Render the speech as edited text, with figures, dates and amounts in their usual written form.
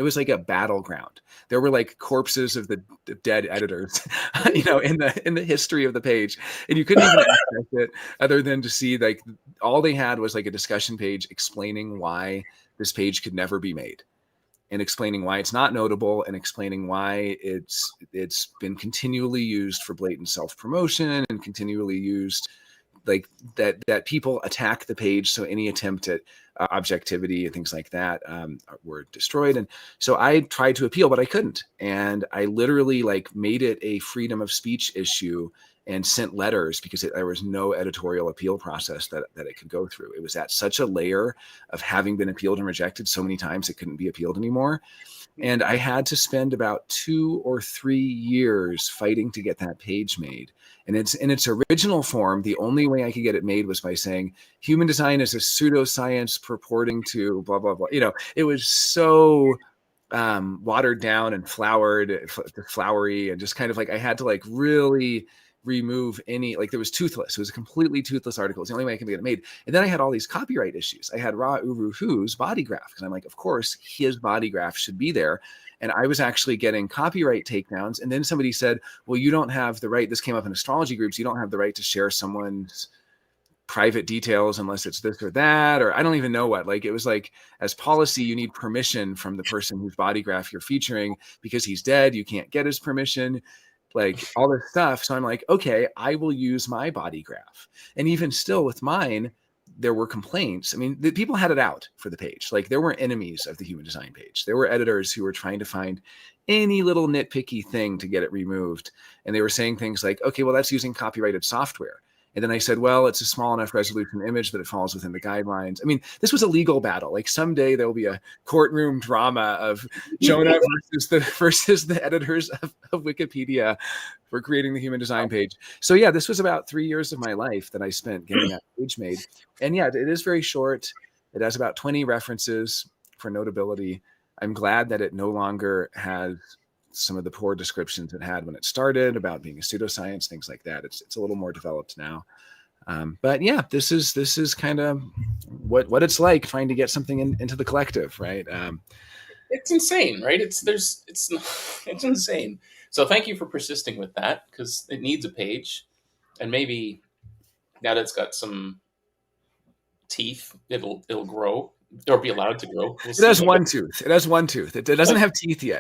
It was like a battleground. There were like corpses of the dead editors, you know, in the history of the page, and you couldn't even access it other than to see like all they had was like a discussion page explaining why this page could never be made, and explaining why it's not notable, and explaining why it's been continually used for blatant self-promotion and continually used like that people attack the page, so any attempt at objectivity and things like that were destroyed. And so I tried to appeal, but I couldn't, and I literally like made it a freedom of speech issue and sent letters because there was no editorial appeal process that it could go through. It was at such a layer of having been appealed and rejected so many times it couldn't be appealed anymore. And I had to spend about 2 or 3 years fighting to get that page made. And it's in its original form. The only way I could get it made was by saying human design is a pseudoscience purporting to blah, blah, blah. You know, it was so watered down and flowery, and just kind of like I had to like really remove any, like there was toothless. It was a completely toothless article. It's the only way I can get it made. And then I had all these copyright issues. I had Ra Uru Hu's body graph, because I'm like, of course his body graph should be there. And I was actually getting copyright takedowns. And then somebody said, well, you don't have the right, this came up in astrology groups, you don't have the right to share someone's private details unless it's this or that, or I don't even know what. Like it was like, as policy, you need permission from the person whose body graph you're featuring, because he's dead, you can't get his permission, like all this stuff. So I'm like, okay, I will use my body graph. And even still with mine, there were complaints. I mean, the people had it out for the page. Like there were enemies of the human design page. There were editors who were trying to find any little nitpicky thing to get it removed. And they were saying things like, okay, well, that's using copyrighted software. And then I said, well, it's a small enough resolution image that it falls within the guidelines. I mean, this was a legal battle. Like someday there'll be a courtroom drama of Jonah versus the editors of Wikipedia for creating the human design page. So yeah, this was about 3 years of my life that I spent getting that page made. And yeah, it is very short. It has about 20 references for notability. I'm glad that it no longer has some of the poor descriptions it had when it started about being a pseudoscience, things like that. It's a little more developed now. But yeah, this is kind of what it's like trying to get something into the collective, right? It's insane, right? It's insane. So thank you for persisting with that, because it needs a page, and maybe now that it's got some teeth, it'll grow or be allowed to grow. We'll It see. has one tooth. It has one tooth. It doesn't have teeth yet.